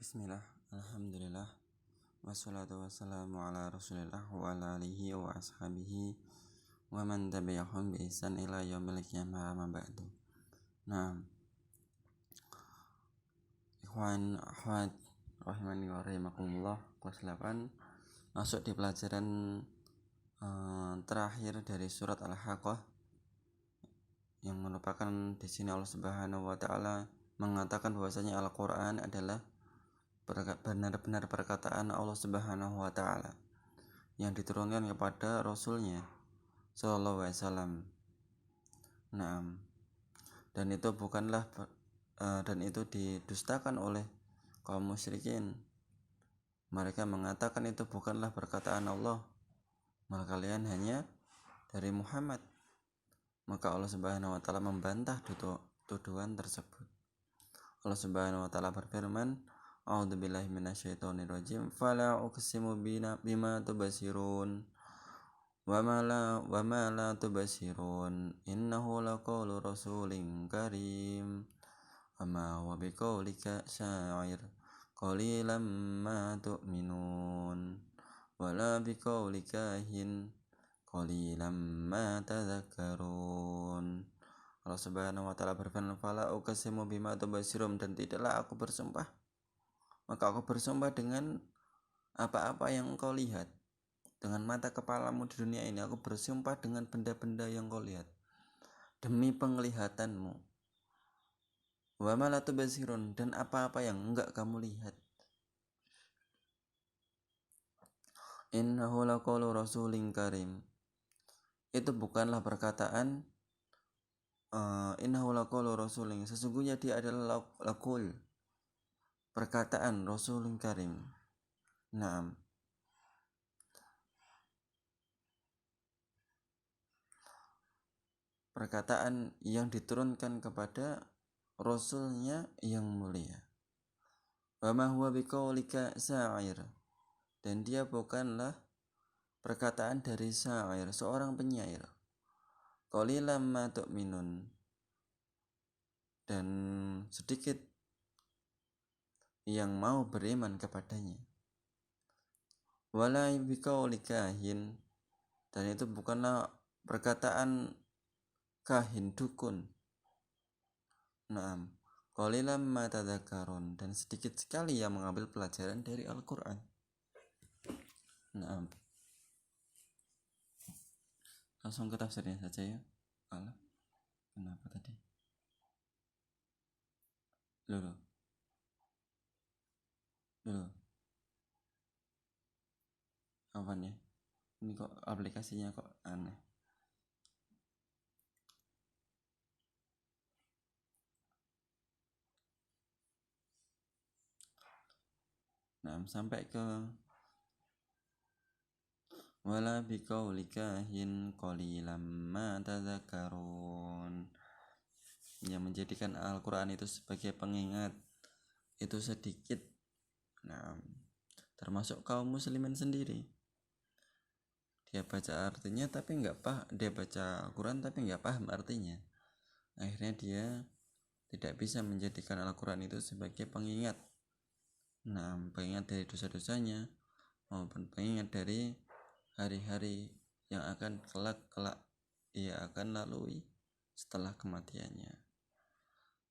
Bismillah, alhamdulillah, wassalatu wassalamu ala rasulillah wa ala alihi wa ashabihi wa man tabi'ahum bi ihsan ila yaumil qiyamah amma ba'du. Nah, ikhwan akhwat rahimani wa rahimakumullah, kelas 8 masuk di pelajaran terakhir dari surat Al-Haqqah, yang merupakan di sini Allah Subhanahu wa taala mengatakan bahwasanya Al-Qur'an adalah benar-benar perkataan Allah Subhanahu wa taala yang diturunkan kepada Rasulnya sallallahu alaihi wasallam. Nah, dan itu bukanlah dan itu didustakan oleh kaum musyrikin. Mereka mengatakan itu bukanlah perkataan Allah, maka kalian hanya dari Muhammad. Maka Allah Subhanahu wa taala membantah tuduhan tersebut. Allah Subhanahu wa taala berfirman, A'udzubillahi minasyaitonirrajim. Fala uqsimu bima tubasirun wa ma la tubasirun innahu laqawlu rasulin karim wa ma huwa biqaulika syair qalilan ma tu'minun wa la biqaulika hin qalilan ma tadhakkarun. Allah Subhanahu wa taala berfirman, fala uqsimu bima tubasirun, dan tidaklah aku bersumpah, maka aku bersumpah dengan apa-apa yang engkau lihat dengan mata kepalamu di dunia ini. Aku bersumpah dengan benda-benda yang kau lihat demi penglihatanmu. Wa ma la tubasirun, dan apa-apa yang enggak kamu lihat. Innahu laqawlu rasulin karim, itu bukanlah perkataan innahu laqawlu rasulin, sesungguhnya dia adalah laqul, perkataan Rasulun Karim. Naam. Perkataan yang diturunkan kepada Rasulnya yang mulia. Wa ma huwa biqaulika sa'ir, dan dia bukanlah perkataan dari sa'ir, seorang penyair. Qalilan ma tu'minun, dan sedikit yang mau beriman kepadanya. Wala biqaulika hin, dan itu bukanlah perkataan kahin, dukun. Naam. Qalilan ma tadhakkarun, dan sedikit sekali yang mengambil pelajaran dari Al-Qur'an. Naam. Langsung ke tafsirnya saja ya. Alah. Kenapa tadi? Dulu. Apa nih? Ini kok aplikasinya kok aneh. Nah, sampai ke wala biqaulika hin qalilan ma tadhakkarun, yang menjadikan Al-Qur'an itu sebagai pengingat itu sedikit. Nah, termasuk kaum muslimin sendiri, dia baca artinya tapi enggak paham, dia baca Al-Qur'an tapi enggak paham artinya. Akhirnya dia tidak bisa menjadikan Al-Qur'an itu sebagai pengingat. Nah, pengingat dari dosa-dosanya maupun pengingat dari hari-hari yang akan kelak ia akan lalui setelah kematiannya.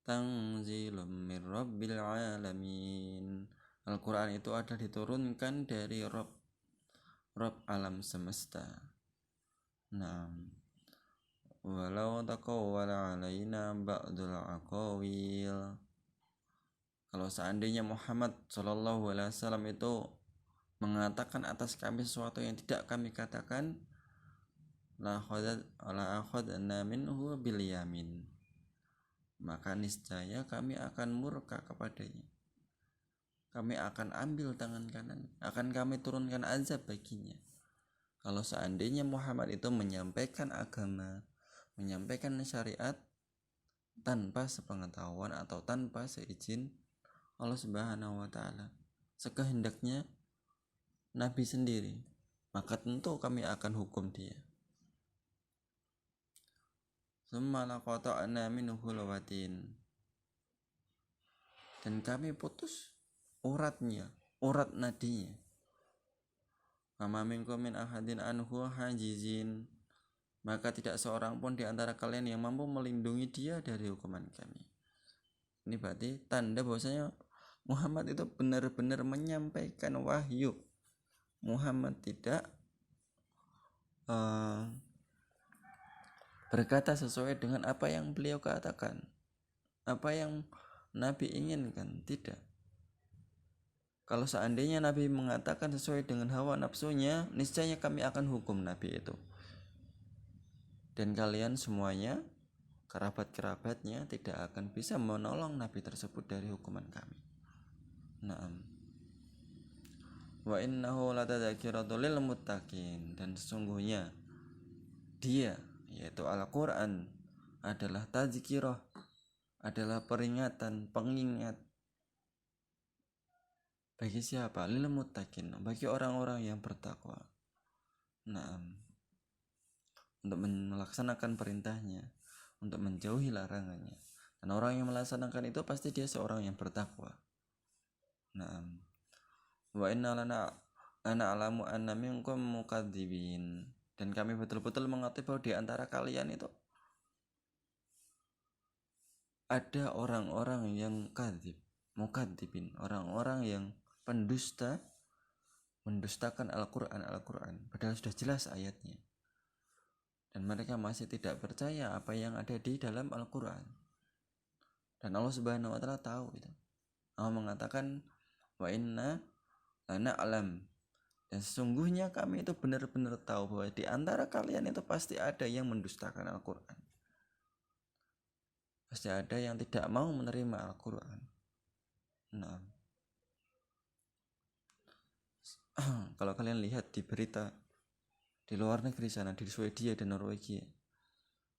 Tanzilum mir rabbil alamin, Al-Qur'an itu adalah diturunkan dari Rabb alam semesta. Nah, walau taqawwala alaina ba'dul aqawil, kalau seandainya Muhammad sallallahu alaihi wasallam itu mengatakan atas kami sesuatu yang tidak kami katakan, la akhadna minhu bil yamin, maka niscaya kami akan murka kepadanya, kami akan ambil tangan kanan, akan kami turunkan azab baginya. Kalau seandainya Muhammad itu menyampaikan agama, menyampaikan syariat tanpa sepengetahuan atau tanpa seizin Allah Subhanahu wa taala, sekehendaknya Nabi sendiri, maka tentu kami akan hukum dia. Summa laqata'na minhu lawatin, dan kami putus urat nadinya. Mama minkum min ahadin anhu hajizin, maka tidak seorang pun di antara kalian yang mampu melindungi dia dari hukuman kami. Ini berarti tanda bahwasanya Muhammad itu benar-benar menyampaikan wahyu. Muhammad tidak berkata sesuai dengan apa yang beliau katakan, apa yang Nabi inginkan, tidak. Kalau seandainya Nabi mengatakan sesuai dengan hawa nafsunya, niscaya kami akan hukum Nabi itu. Dan kalian semuanya, kerabat-kerabatnya, tidak akan bisa menolong Nabi tersebut dari hukuman kami. Naam. Wa innahu latadzakiratul lil muttaqin, dan sesungguhnya dia, yaitu Al-Quran, adalah tadzkirah, adalah peringatan, pengingat bagi siapa? Lil muttaqin, bagi orang-orang yang bertakwa. Naam. Untuk melaksanakan perintahnya, untuk menjauhi larangannya. Dan orang yang melaksanakan itu pasti dia seorang yang bertakwa. Naam. Wa inna lana alamu anna minkum mukadzibin, dan kami betul-betul mengerti bahwa di antara kalian itu ada orang-orang yang mukadzibin, orang-orang yang pendusta, mendustakan Al-Quran, padahal sudah jelas ayatnya, dan mereka masih tidak percaya apa yang ada di dalam Al-Quran. Dan Allah Subhanahu wa Ta'ala tahu itu. Allah mengatakan wa inna lana alam, dan sesungguhnya kami itu benar-benar tahu bahwa di antara kalian itu pasti ada yang mendustakan Al-Quran, pasti ada yang tidak mau menerima Al-Quran. Nah, kalau kalian lihat di berita di luar negeri sana, di Swedia dan Norwegia,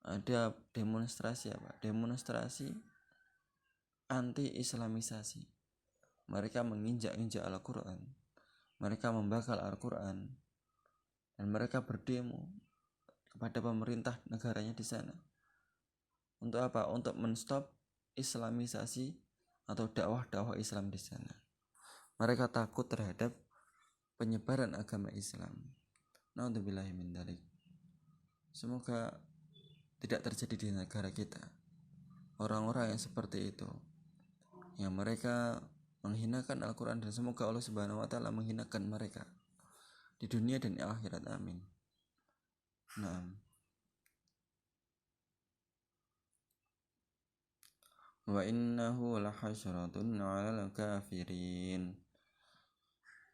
ada demonstrasi anti-islamisasi. Mereka menginjak-injak Al-Quran, mereka membakar Al-Quran, dan mereka berdemo kepada pemerintah negaranya di sana. Untuk apa? Untuk menstop islamisasi atau dakwah Islam di sana. Mereka takut terhadap penyebaran agama Islam. Naudzubillahi min dzalik. Semoga tidak terjadi di negara kita orang-orang yang seperti itu, yang mereka menghinakan Al-Quran, dan semoga Allah Subhanahu wa Ta'ala menghinakan mereka di dunia dan akhirat. Amin. Naam. Wa innahu lahasratun 'alal kafirin,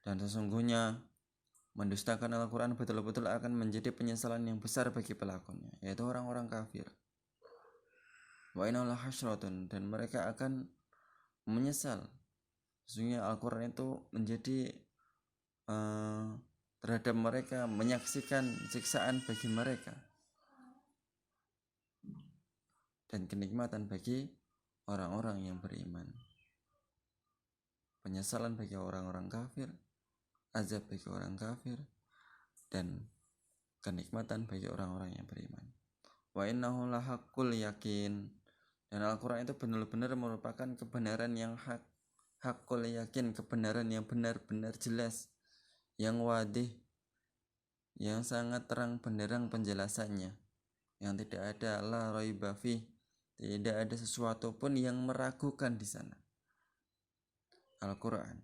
dan sesungguhnya mendustakan Al-Quran betul-betul akan menjadi penyesalan yang besar bagi pelakunya, yaitu orang-orang kafir. Wa innahu lahasratun, dan mereka akan menyesal. Sesungguhnya Al-Quran itu menjadi terhadap mereka, menyaksikan siksaan bagi mereka dan kenikmatan bagi orang-orang yang beriman. Penyesalan bagi orang-orang kafir, azab bagi orang kafir, dan kenikmatan bagi orang-orang yang beriman. Wa innahu lahaqqul yakin, dan Al-Quran itu benar-benar merupakan kebenaran yang haqqul yakin, kebenaran yang benar-benar jelas, yang wadih, yang sangat terang benderang penjelasannya, yang tidak ada la raiba fi, tidak ada sesuatu pun yang meragukan di sana. Al-Quran.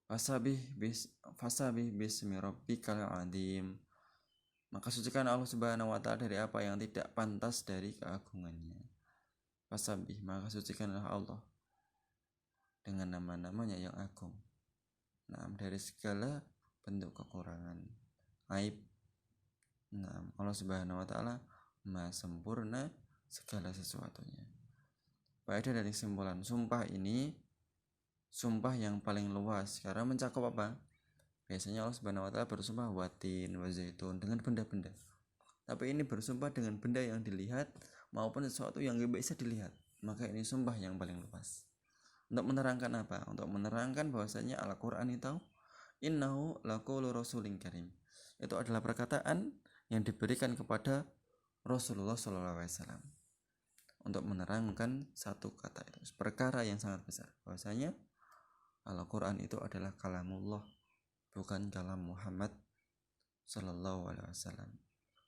Fasabih bismi rabbikal azim, maka sucikan Allah Subhanahu wa Ta'ala dari apa yang tidak pantas dari keagungannya. Fasabih, maka sucikanlah Allah dengan nama-namanya yang agung, dari segala bentuk kekurangan, aib. Allah Subhanahu wa Ta'ala maha sempurna segala sesuatunya. Faedah dari kesimpulan, sumpah ini sumpah yang paling luas karena mencakup apa? Biasanya Allah Subhanahu wa Ta'ala bersumpah watin, wazaitun, dengan benda-benda. Tapi ini bersumpah dengan benda yang dilihat maupun sesuatu yang tidak bisa dilihat. Maka ini sumpah yang paling luas. Untuk menerangkan apa? Untuk menerangkan bahwasanya Al-Quran itu innahu laqaulu rasulin karim, itu adalah perkataan yang diberikan kepada Rasulullah SAW, untuk menerangkan satu kata itu, perkara yang sangat besar, bahwasanya Al-Quran itu adalah kalamullah, bukan kalam Muhammad Sallallahu Alaihi Wasallam.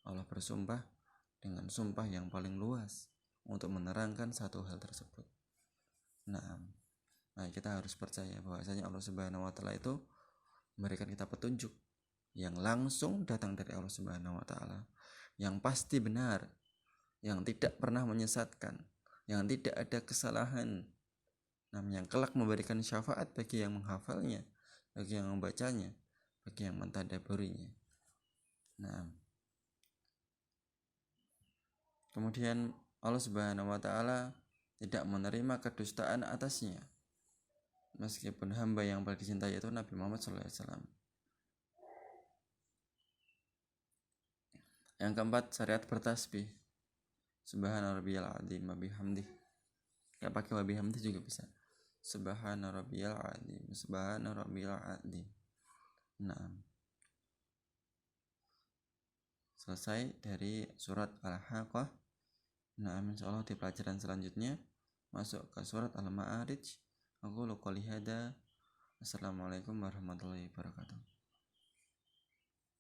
Allah bersumpah dengan sumpah yang paling luas untuk menerangkan satu hal tersebut. Nah, kita harus percaya bahwasanya Allah Subhanahu Wa Taala itu memberikan kita petunjuk yang langsung datang dari Allah Subhanahu Wa Taala, yang pasti benar, yang tidak pernah menyesatkan, yang tidak ada kesalahan, yang kelak memberikan syafaat bagi yang menghafalnya, bagi yang membacanya, bagi yang mentadaburinya. Kemudian Allah Subhanahu Wa Taala tidak menerima kedustaan atasnya, meskipun hamba yang paling dicintai itu Nabi Muhammad SAW. Yang keempat, syariat bertasbih. Subhana rabbiyal azim wa bihamdih. Gak pakai wa bihamdih juga bisa. Subhana rabbiyal azim, subhana rabbiyal azim. Selesai dari surat Al-Haqqah. Insyaallah di pelajaran selanjutnya masuk ke surat Al-Ma'arij. Aku qouli hada. Assalamualaikum warahmatullahi wabarakatuh.